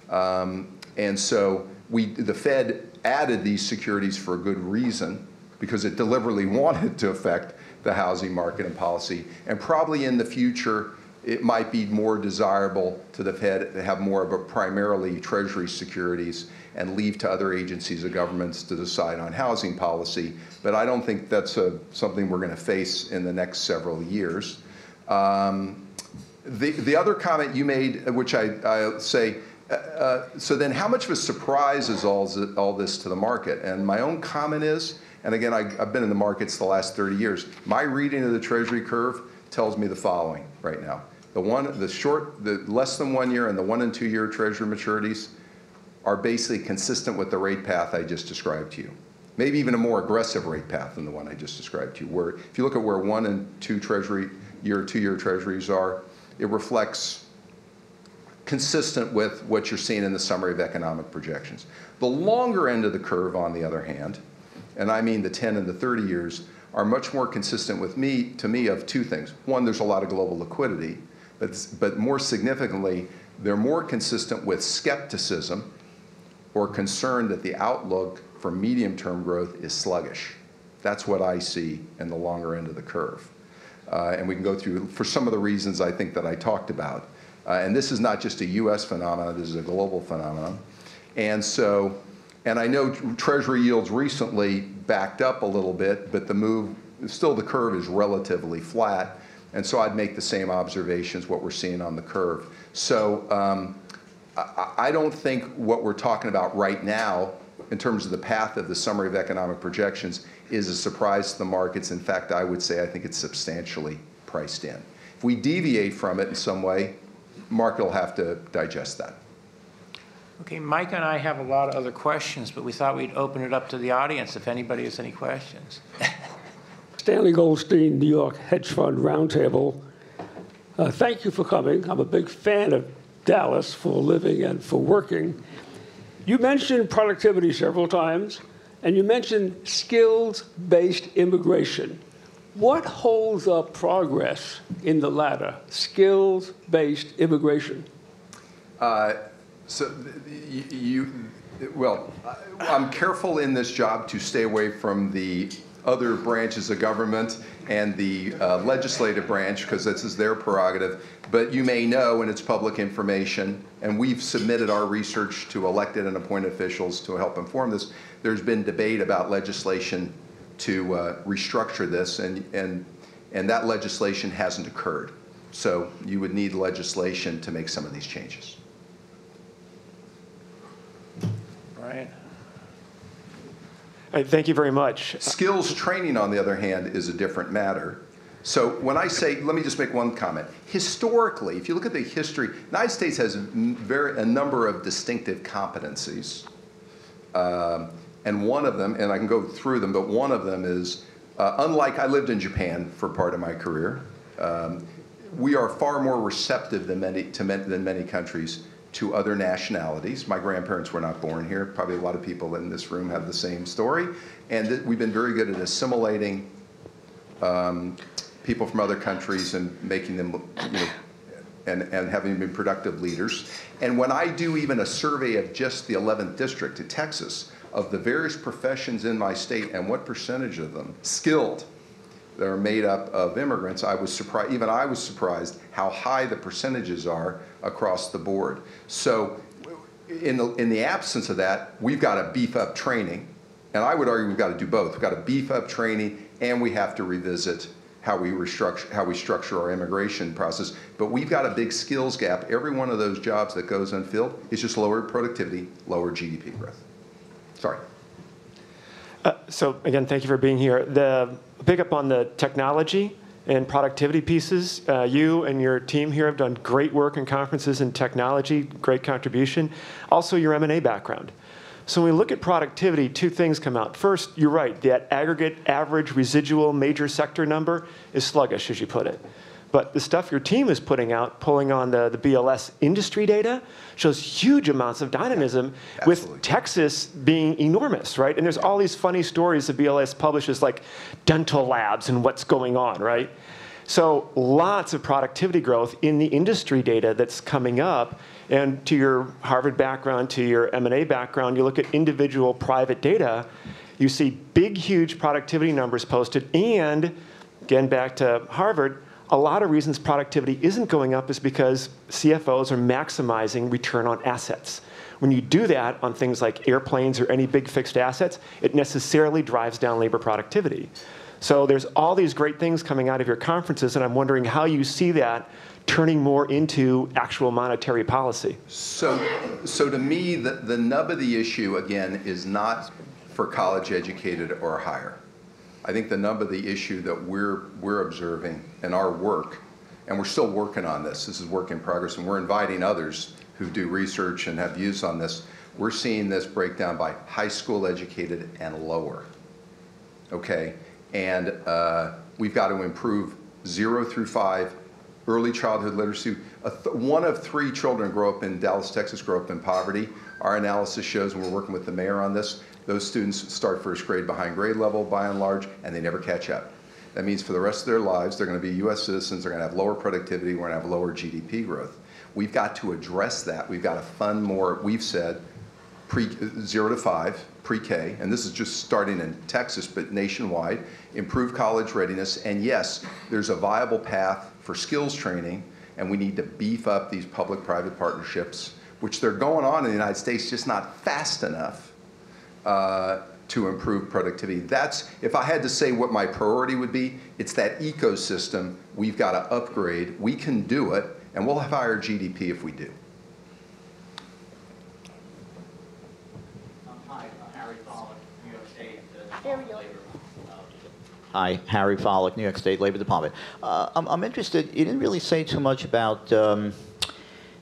And so the Fed added these securities for a good reason, because it deliberately wanted to affect the housing market and policy. And probably in the future, it might be more desirable to the Fed to have more of a primarily Treasury securities and leave to other agencies of governments to decide on housing policy. But I don't think that's something we're going to face in the next several years. The other comment you made, which I'll say, so then how much of a surprise is all this to the market? And my own comment is, and again, I've been in the markets the last 30 years, my reading of the Treasury curve tells me the following right now. The less than 1 year and the 1 and 2 year Treasury maturities are basically consistent with the rate path I just described to you. Maybe even a more aggressive rate path than the one I just described to you, where if you look at where 1 and 2 2 year Treasuries are, it reflects consistent with what you're seeing in the summary of economic projections. The longer end of the curve, on the other hand, and I mean the 10 and the 30 years, are much more consistent with to me of two things. One, there's a lot of global liquidity, but more significantly, they're more consistent with skepticism or concern that the outlook for medium-term growth is sluggish. That's what I see in the longer end of the curve. And we can go through, for some of the reasons I think that I talked about. And this is not just a US phenomenon, this is a global phenomenon. And I know Treasury yields recently backed up a little bit, but still the curve is relatively flat. And so I'd make the same observations, what we're seeing on the curve. So I don't think what we're talking about right now, in terms of the path of the summary of economic projections, is a surprise to the markets. In fact, I would say I think it's substantially priced in. If we deviate from it in some way, market will have to digest that. Okay, Mike and I have a lot of other questions, but we thought we'd open it up to the audience if anybody has any questions. Stanley Goldstein, New York Hedge Fund Roundtable. Thank you for coming. I'm a big fan of Dallas for living and for working. You mentioned productivity several times, and you mentioned skills-based immigration. What holds up progress in the latter, skills-based immigration? Well, I'm careful in this job to stay away from the other branches of government and the legislative branch, because this is their prerogative. But you may know, and it's public information, and we've submitted our research to elected and appointed officials to help inform this. There's been debate about legislation to restructure this, and that legislation hasn't occurred. So you would need legislation to make some of these changes. Brian? Thank you very much. Skills training, on the other hand, is a different matter. So when I say, let me just make one comment. Historically, if you look at the history, the United States has a number of distinctive competencies. And one of them, and I can go through them, but one of them is, unlike I lived in Japan for part of my career, we are far more receptive than many countries to other nationalities. My grandparents were not born here. Probably a lot of people in this room have the same story. And we've been very good at assimilating people from other countries and making them, and having been productive leaders. And when I do even a survey of just the 11th district of Texas, of the various professions in my state and what percentage of them, skilled, that are made up of immigrants, I was surprised, even I was surprised how high the percentages are across the board. So in the absence of that, we've got to beef up training. And I would argue we've got to do both. We've got to beef up training, and we have to revisit how we structure our immigration process. But we've got a big skills gap. Every one of those jobs that goes unfilled is just lower productivity, lower GDP growth. Sorry. So again, thank you for being here. Pick up on the technology and productivity pieces. You and your team here have done great work in conferences in technology, great contribution. Also your M&A background. So when we look at productivity, two things come out. First, you're right, that aggregate average residual major sector number is sluggish, as you put it. But the stuff your team is putting out, pulling on the BLS industry data, shows huge amounts of dynamism, with Texas being enormous, right? And there's all these funny stories that BLS publishes, like dental labs and what's going on, right? So lots of productivity growth in the industry data that's coming up. And to your Harvard background, to your M&A background, you look at individual private data, you see big, huge productivity numbers posted. And again, back to Harvard, a lot of reasons productivity isn't going up is because CFOs are maximizing return on assets. When you do that on things like airplanes or any big fixed assets, it necessarily drives down labor productivity. So there's all these great things coming out of your conferences, and I'm wondering how you see that turning more into actual monetary policy. So to me, the nub of the issue, again, is not for college educated or higher. I think the nub of the issue that we're observing in our work, and we're still working on this. This is work in progress, and we're inviting others who do research and have views on this. We're seeing this breakdown by high school educated and lower. Okay, and we've got to improve 0 through 5 early childhood literacy. 1 of 3 children grow up in Dallas, Texas, grow up in poverty. Our analysis shows, and we're working with the mayor on this, those students start first grade behind grade level by and large, and they never catch up. That means for the rest of their lives, they're going to be U.S. citizens, they're going to have lower productivity, we're going to have lower GDP growth. We've got to address that. We've got to fund more, we've said, 0 to 5, pre-K, and this is just starting in Texas, but nationwide, improve college readiness, and yes, there's a viable path for skills training, and we need to beef up these public-private partnerships, which they're going on in the United States, just not fast enough to improve productivity. That's, if I had to say what my priority would be, it's that ecosystem we've got to upgrade. We can do it, and we'll have higher GDP if we do. Hi, Harry Follick, New York State Labor. Hi, Harry Follick, New York State Labor Department. I'm interested, you didn't really say too much about the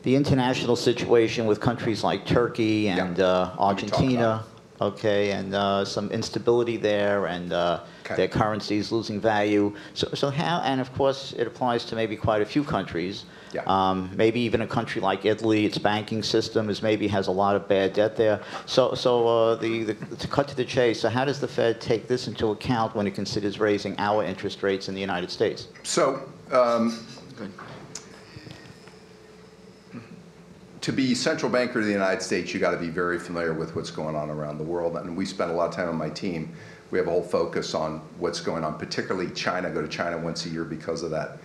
international situation with countries like Turkey and Argentina. Okay, and some instability there, and their currencies losing value. So how, and of course it applies to maybe quite a few countries. Maybe even a country like Italy, its banking system has a lot of bad debt there. So to cut to the chase, so how does the Fed take this into account when it considers raising our interest rates in the United States? So, to be central banker of the United States, you got to be very familiar with what's going on around the world. And we spend a lot of time on my team. We have a whole focus on what's going on, particularly China. I go to China once a year because of that.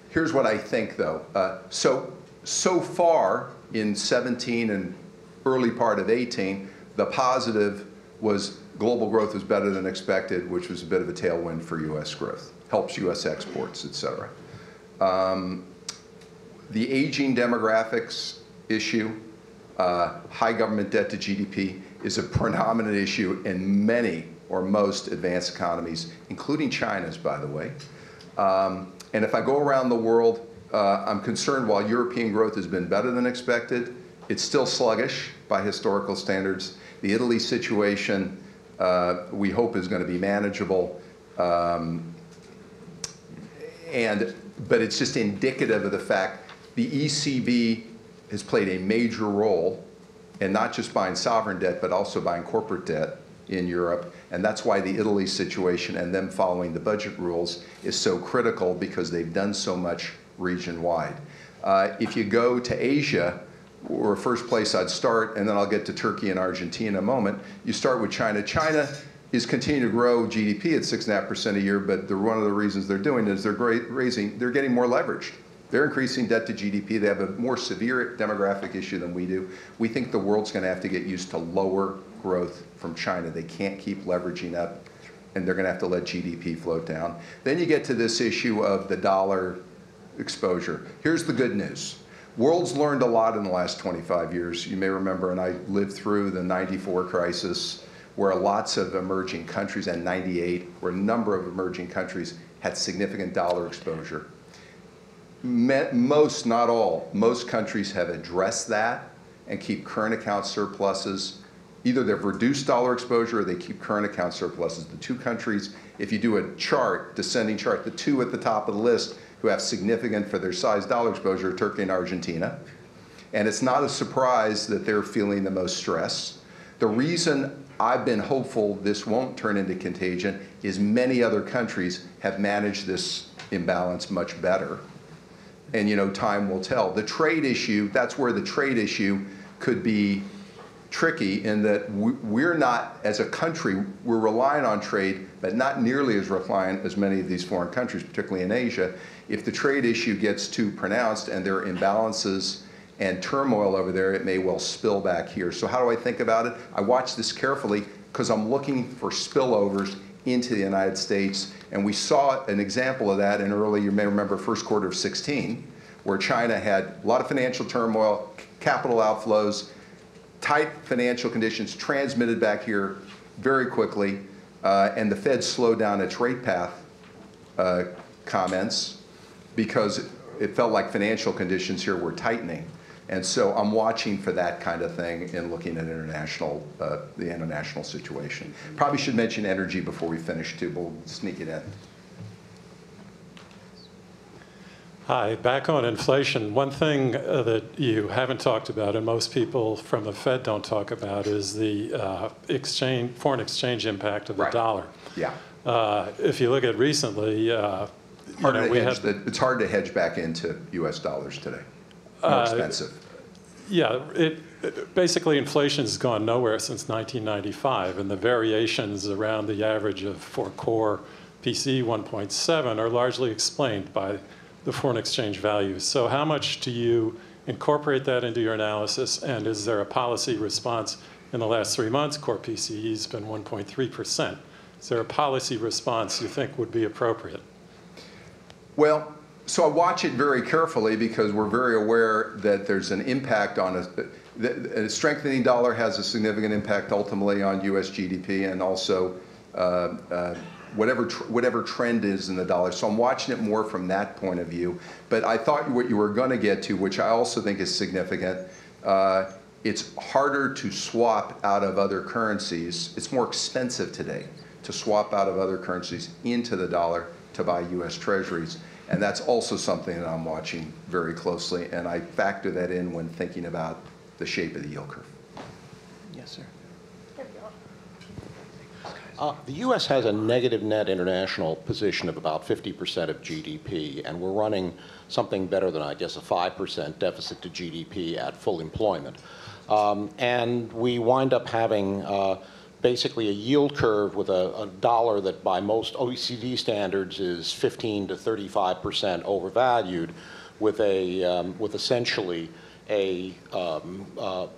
Here's what I think, though. So far in 17 and early part of 18, the positive was global growth was better than expected, which was a bit of a tailwind for U.S. growth. Helps U.S. exports, et cetera. The aging demographics issue, high government debt to GDP, is a predominant issue in many or most advanced economies, including China's, by the way. And if I go around the world, I'm concerned while European growth has been better than expected, it's still sluggish by historical standards. The Italy situation, we hope, is going to be manageable. But it's just indicative of the fact the ECB has played a major role in not just buying sovereign debt, but also buying corporate debt in Europe. And that's why the Italy situation and them following the budget rules is so critical, because they've done so much region-wide. If you go to Asia, or first place I'd start, and then I'll get to Turkey and Argentina in a moment, you start with China. China is continuing to grow GDP at 6.5% a year, but one of the reasons they're doing it is they're getting more leveraged. They're increasing debt to GDP. They have a more severe demographic issue than we do. We think the world's going to have to get used to lower growth from China. They can't keep leveraging up, and they're going to have to let GDP float down. Then you get to this issue of the dollar exposure. Here's the good news. World's learned a lot in the last 25 years. You may remember, and I lived through the '94 crisis, where lots of emerging countries, and '98, where a number of emerging countries had significant dollar exposure. Most, not all, most countries have addressed that and keep current account surpluses. Either they've reduced dollar exposure or they keep current account surpluses. The two countries, if you do a chart, descending chart, the two at the top of the list who have significant, for their size, dollar exposure are Turkey and Argentina. And it's not a surprise that they're feeling the most stress. The reason I've been hopeful this won't turn into contagion is many other countries have managed this imbalance much better. And, you know, time will tell. The trade issue, that's where the trade issue could be tricky in that we're not, as a country, we're relying on trade, but not nearly as reliant as many of these foreign countries, particularly in Asia. If the trade issue gets too pronounced and there are imbalances and turmoil over there, it may well spill back here. So how do I think about it? I watch this carefully because I'm looking for spillovers into the United States. And we saw an example of that in early, you may remember, first quarter of 16, where China had a lot of financial turmoil, capital outflows, tight financial conditions transmitted back here very quickly, and the Fed slowed down its rate path comments because it felt like financial conditions here were tightening. And so I'm watching for that kind of thing and looking at international, the international situation. Probably should mention energy before we finish too, but we'll sneak it in. Hi, back on inflation. One thing that you haven't talked about, and most people from the Fed don't talk about, is the foreign exchange impact of the dollar. Yeah. If you look at recently, it's hard to hedge back into U.S. dollars today. More expensive. Yeah, basically inflation has gone nowhere since 1995, and the variations around the average for core PCE 1.7 are largely explained by the foreign exchange values. So how much do you incorporate that into your analysis, and is there a policy response? In the last 3 months, core PCE has been 1.3%. Is there a policy response you think would be appropriate? Well, so I watch it very carefully because we're very aware that there's an impact on us. A strengthening dollar has a significant impact ultimately on U.S. GDP and also whatever trend is in the dollar. So I'm watching it more from that point of view. But I thought what you were going to get to, which I also think is significant, it's harder to swap out of other currencies. It's more expensive today to swap out of other currencies into the dollar to buy U.S. Treasuries. And that's also something that I'm watching very closely, and I factor that in when thinking about the shape of the yield curve. Yes, sir. The U.S. has a negative net international position of about 50% of GDP, and we're running something better than, I guess, a 5% deficit to GDP at full employment. And we wind up having basically a yield curve with a dollar that by most OECD standards is 15 to 35% overvalued, with essentially a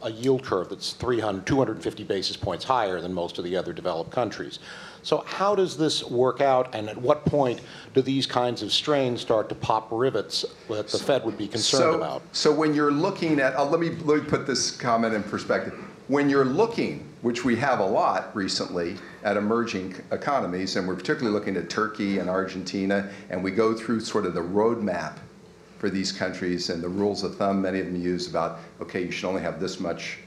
yield curve that's 250 basis points higher than most of the other developed countries. So how does this work out, and at what point do these kinds of strains start to pop rivets that the Fed would be concerned about? So when you're looking at, let me put this comment in perspective. When you're looking, which we have a lot recently, at emerging economies, and we're particularly looking at Turkey and Argentina, and we go through sort of the roadmap for these countries and the rules of thumb many of them use about, okay, you should only have this much,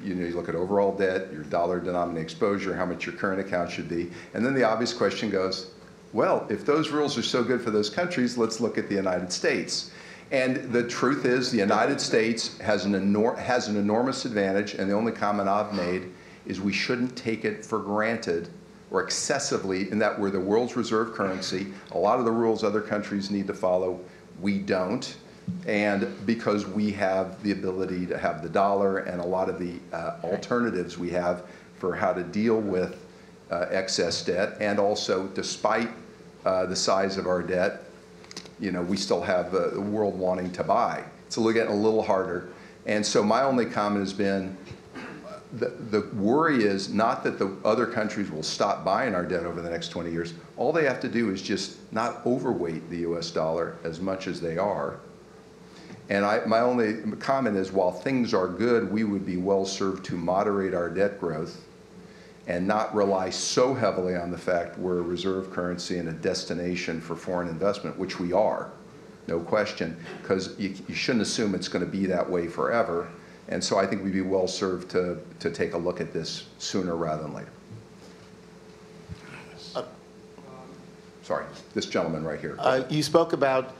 you look at overall debt, your dollar-denominated exposure, how much your current account should be, and then the obvious question goes, well, if those rules are so good for those countries, let's look at the United States. And the truth is, the United States has an enormous advantage, and the only comment I've made is we shouldn't take it for granted or excessively in that we're the world's reserve currency. A lot of the rules other countries need to follow, we don't. And because we have the ability to have the dollar and a lot of the alternatives we have for how to deal with excess debt, and also despite the size of our debt, we still have the world wanting to buy. So we're getting a little harder. And so my only comment has been, the worry is not that the other countries will stop buying our debt over the next 20 years. All they have to do is just not overweight the US dollar as much as they are. And my only comment is, while things are good, we would be well served to moderate our debt growth and not rely so heavily on the fact we're a reserve currency and a destination for foreign investment, which we are, no question, because you shouldn't assume it's going to be that way forever. And so I think we'd be well served to take a look at this sooner rather than later. Sorry, this gentleman right here. You spoke about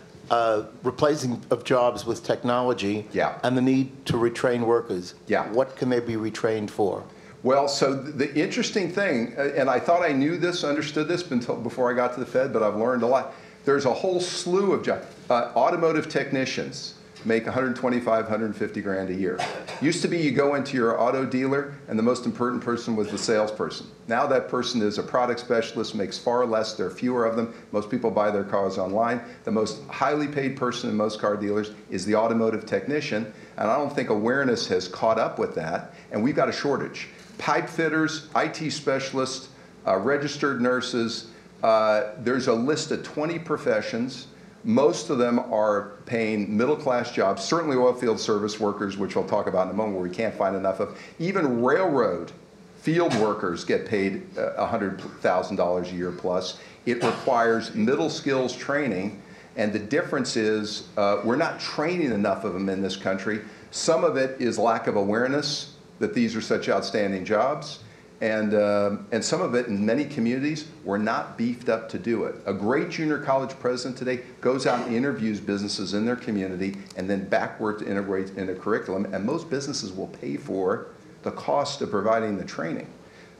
replacing of jobs with technology, yeah, and the need to retrain workers. Yeah. What can they be retrained for? Well, so the interesting thing, and I thought I knew this, understood this before I got to the Fed, but I've learned a lot. There's a whole slew of jobs. Automotive technicians make 125, 150 grand a year. Used to be you go into your auto dealer and the most important person was the salesperson. Now that person is a product specialist, makes far less, there are fewer of them. Most people buy their cars online. The most highly paid person in most car dealers is the automotive technician, and I don't think awareness has caught up with that, and we've got a shortage. Pipe fitters, IT specialists, registered nurses, there's a list of 20 professions. Most of them are paying middle-class jobs, certainly oil field service workers, which we'll talk about in a moment, where we can't find enough of. Even railroad field workers get paid $100,000 a year plus. It requires middle skills training, and the difference is we're not training enough of them in this country. Some of it is lack of awareness that these are such outstanding jobs. And some of it in many communities we're not beefed up to do it. A great junior college president today goes out and interviews businesses in their community and then backward to integrate in a curriculum, and most businesses will pay for the cost of providing the training.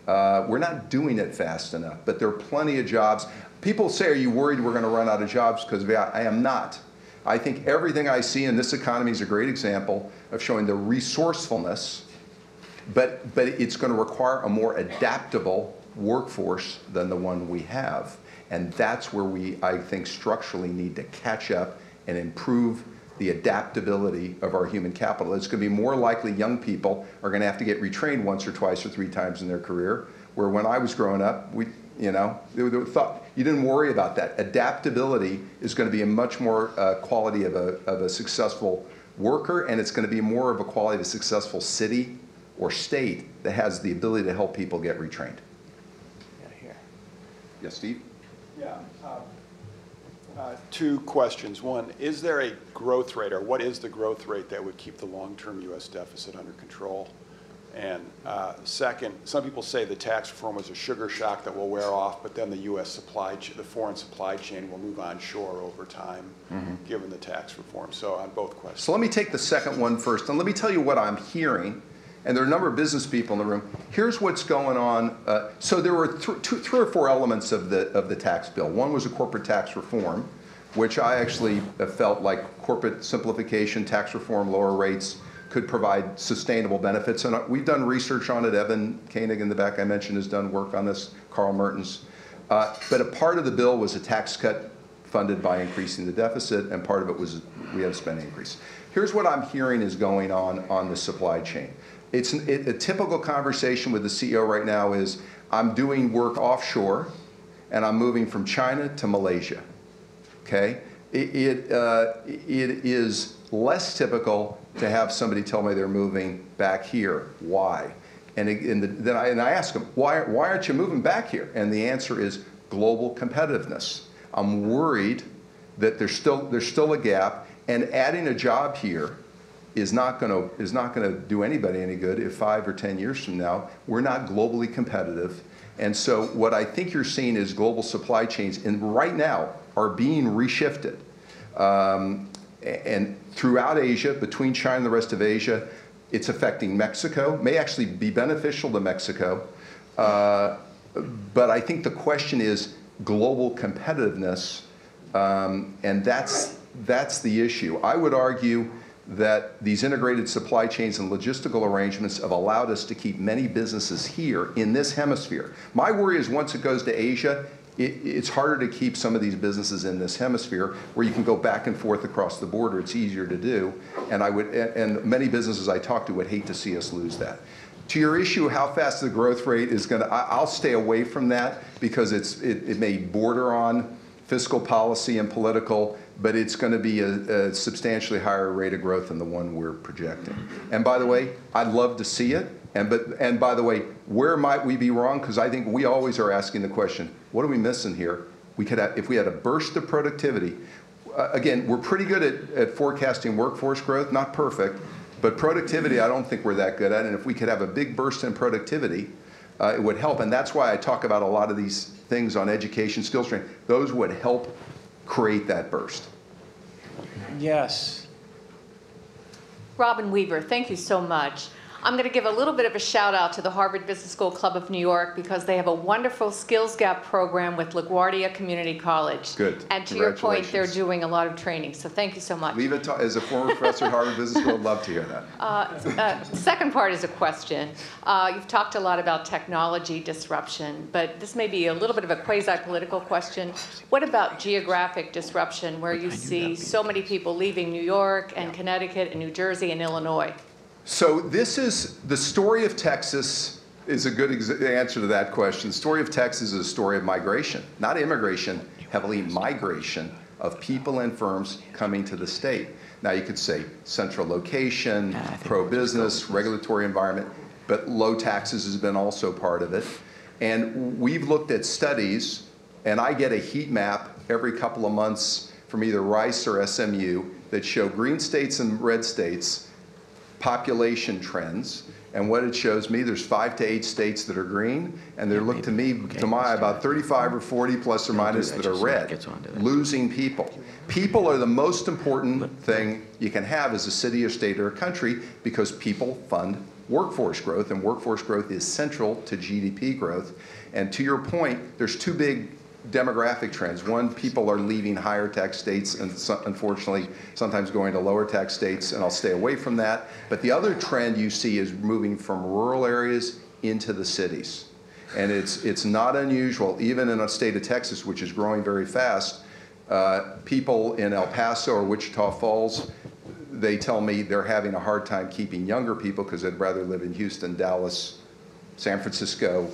We're not doing it fast enough, but there are plenty of jobs. People say, are you worried we're going to run out of jobs? Because I am not. I think everything I see in this economy is a great example of showing the resourcefulness, but it's going to require a more adaptable workforce than the one we have. And that's where we, I think, structurally need to catch up and improve the adaptability of our human capital. It's going to be more likely young people are going to have to get retrained once or twice or 3 times in their career, where when I was growing up, they thought you didn't worry about that. Adaptability is going to be a much more quality of a successful worker, and it's going to be more of a quality of a successful city or state that has the ability to help people get retrained. Yeah, here. Yes, Steve? Yeah. 2 questions. One, is there a growth rate, or what is the growth rate that would keep the long-term U.S. deficit under control? And second, some people say the tax reform was a sugar shock that will wear off, but then the U.S. the foreign supply chain will move onshore over time, given the tax reform. So on both questions. So let me take the second one first, and let me tell you what I'm hearing. And there are a number of business people in the room. Here's what's going on. So there were 3 or 4 elements of the tax bill. One was a corporate tax reform, which I actually felt like corporate simplification, tax reform, lower rates could provide sustainable benefits. And we've done research on it. Evan Koenig in the back I mentioned has done work on this, Carl Mertens. But a part of the bill was a tax cut funded by increasing the deficit, and part of it was we had a spending increase. Here's what I'm hearing is going on the supply chain. It's a typical conversation with the CEO right now is, I'm doing work offshore, and I'm moving from China to Malaysia, okay? It is less typical to have somebody tell me they're moving back here. Why? And then I ask them, why aren't you moving back here? And the answer is global competitiveness. I'm worried that there's still a gap, and adding a job here is not going to do anybody any good if 5 or 10 years from now we're not globally competitive. And so what I think you're seeing is global supply chains, and right now are being reshifted. And throughout Asia, between China and the rest of Asia, it's affecting Mexico, may actually be beneficial to Mexico. But I think the question is global competitiveness, and that's the issue. I would argue that these integrated supply chains and logistical arrangements have allowed us to keep many businesses here in this hemisphere. My worry is once it goes to Asia, it's harder to keep some of these businesses in this hemisphere where you can go back and forth across the border. It's easier to do, and many businesses I talk to would hate to see us lose that. To your issue, how fast the growth rate is going to, I'll stay away from that because it may border on fiscal policy and political, but it's going to be a substantially higher rate of growth than the one we're projecting. And by the way, I'd love to see it. And by the way, where might we be wrong? Because I think we always are asking the question, what are we missing here? We could have, if we had a burst of productivity, again, we're pretty good at forecasting workforce growth, not perfect, but productivity I don't think we're that good at. And if we could have a big burst in productivity, it would help. And that's why I talk about a lot of these things on education, skills training. Those would help create that burst. Yes. Robin Weaver, thank you so much. I'm going to give a little bit of a shout out to the Harvard Business School Club of New York because they have a wonderful skills gap program with LaGuardia Community College. Good. And to your point, they're Congratulations. doing a lot of training. So thank you so much. Leave it to, as a former professor at Harvard Business School, I'd love to hear that. Second part is a question. You've talked a lot about technology disruption, but this may be a little bit of a quasi-political question. What about geographic disruption, where you see so many people leaving New York and Connecticut and New Jersey and Illinois? So this is, the story of Texas is a good answer to that question. The story of Texas is a story of migration, not immigration, heavily migration of people and firms coming to the state. Now you could say central location, pro-business, regulatory environment, but low taxes has been also part of it. And we've looked at studies, and I get a heat map every couple of months from either Rice or SMU that show green states and red states population trends, and what it shows me, there's 5 to 8 states that are green, and there look to me, to my about 35 or 40 plus or minus that are red, losing people. People are the most important thing you can have as a city or state or a country because people fund workforce growth, and workforce growth is central to GDP growth. And to your point, there's 2 big demographic trends. One, people are leaving higher tax states and unfortunately sometimes going to lower tax states, and I'll stay away from that. But the other trend you see is moving from rural areas into the cities. And it's not unusual, even in a state of Texas, which is growing very fast, people in El Paso or Wichita Falls, they tell me they're having a hard time keeping younger people because they'd rather live in Houston, Dallas, San Francisco,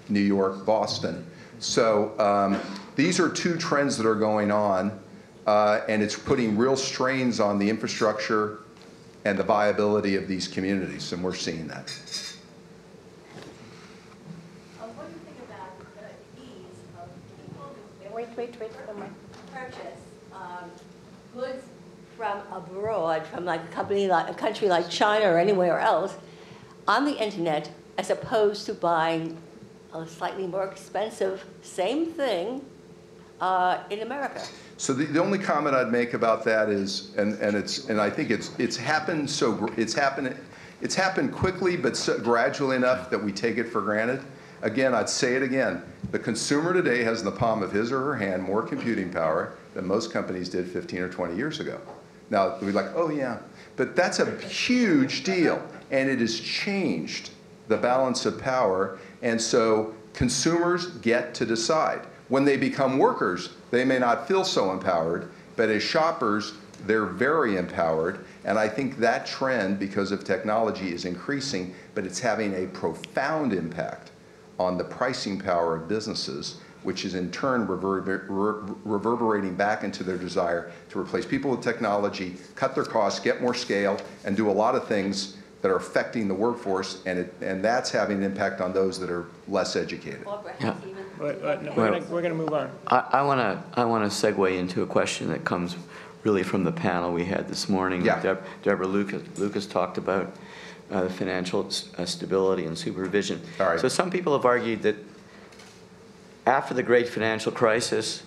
New York, Boston. So these are 2 trends that are going on, and it's putting real strains on the infrastructure and the viability of these communities, and we're seeing that. What do you think about the ease of people who purchase goods from abroad, from like a country like China or anywhere else, on the internet, as opposed to buying a slightly more expensive same thing in America? So the only comment I'd make about that is, and I think it's happened it's happened quickly but so gradually enough that we take it for granted. Again, I'd say it again. The consumer today has in the palm of his or her hand more computing power than most companies did 15 or 20 years ago. Now we're like, oh yeah, but that's a huge deal, and it has changed the balance of power. And so consumers get to decide. When they become workers, they may not feel so empowered, but as shoppers, they're very empowered. And I think that trend, because of technology, is increasing, but it's having a profound impact on the pricing power of businesses, which is in turn reverberating back into their desire to replace people with technology, cut their costs, get more scale, and do a lot of things that are affecting the workforce, and that's having an impact on those that are less educated. Yeah. We're going to move on. I want to segue into a question that comes really from the panel we had this morning. Yeah. Deborah Lucas talked about financial stability and supervision. All right. So some people have argued that after the great financial crisis,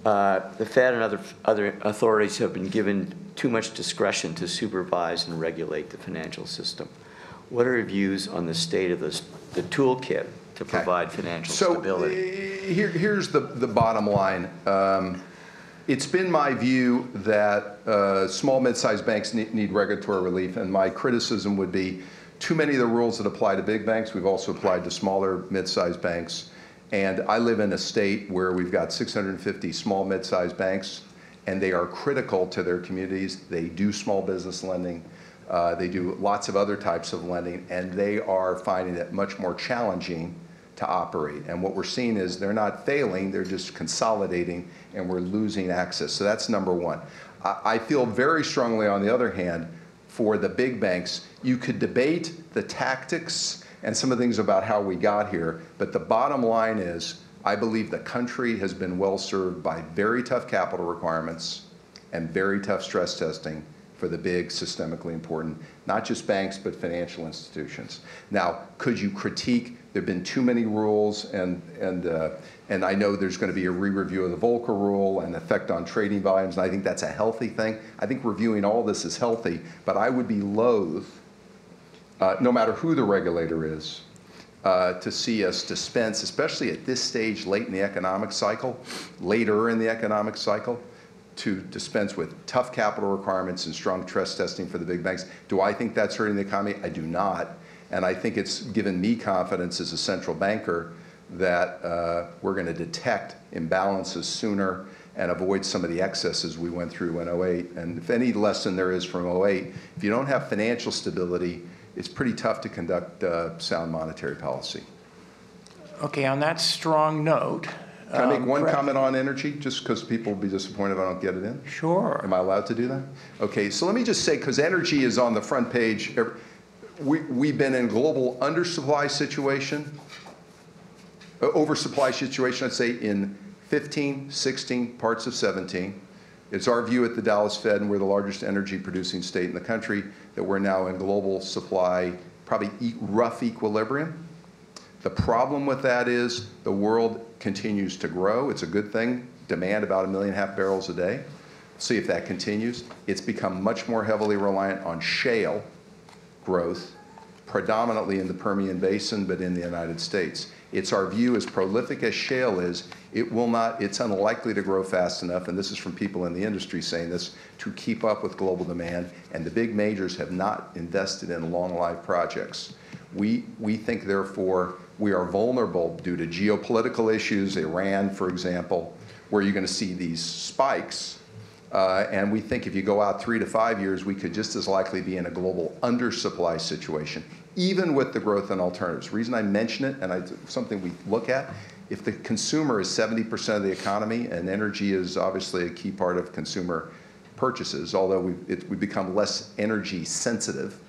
the Fed and other authorities have been given too much discretion to supervise and regulate the financial system. What are your views on the state of the toolkit to provide financial stability? Here's the bottom line. It's been my view that small, mid-sized banks need regulatory relief, and my criticism would be too many of the rules that apply to big banks, we've also applied to smaller, mid-sized banks. And I live in a state where we've got 650 small, mid-sized banks, and they are critical to their communities. They do small business lending. They do lots of other types of lending, and they are finding it much more challenging to operate. And what we're seeing is they're not failing, they're just consolidating, and we're losing access. So that's number one. I feel very strongly, on the other hand, for the big banks. You could debate the tactics and some of the things about how we got here, but the bottom line is, I believe the country has been well served by very tough capital requirements and very tough stress testing for the big, systemically important, not just banks, but financial institutions. Now, could you critique, there have been too many rules, and I know there's going to be a re-review of the Volcker rule and effect on trading volumes, and I think that's a healthy thing. I think reviewing all this is healthy, but I would be loath no matter who the regulator is, to see us dispense, especially at this stage, later in the economic cycle, to dispense with tough capital requirements and strong stress testing for the big banks. Do I think that's hurting the economy? I do not. And I think it's given me confidence as a central banker that we're going to detect imbalances sooner and avoid some of the excesses we went through in 08. And if any lesson there is from 08, if you don't have financial stability, it's pretty tough to conduct sound monetary policy. Okay, on that strong note. Can I make one comment on energy, just because people will be disappointed if I don't get it in? Sure. Am I allowed to do that? Okay, so let me just say, because energy is on the front page, we've been in global undersupply situation, oversupply situation, I'd say, in 15, 16, parts of 17. It's our view at the Dallas Fed, and we're the largest energy producing state in the country, that we're now in global supply, probably rough equilibrium. The problem with that is the world continues to grow. It's a good thing. Demand about 1.5 million barrels a day. See if that continues. It's become much more heavily reliant on shale growth, predominantly in the Permian Basin, but in the United States. It's our view, as prolific as shale is, it's unlikely to grow fast enough, and this is from people in the industry saying this, to keep up with global demand, and the big majors have not invested in long-life projects. We think, therefore, we are vulnerable due to geopolitical issues, Iran, for example, where you're going to see these spikes. And we think if you go out 3 to 5 years, we could just as likely be in a global undersupply situation, even with the growth in alternatives. The reason I mention it, and something we look at, if the consumer is 70% of the economy, and energy is obviously a key part of consumer purchases, although we've become less energy sensitive,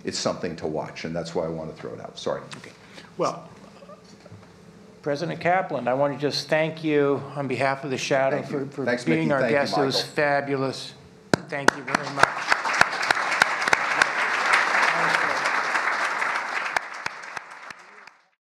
it's something to watch, and that's why I want to throw it out. Sorry. Okay. Well, President Kaplan, I want to just thank you on behalf of the Shadow for being our guest. It was fabulous. Thank you very much.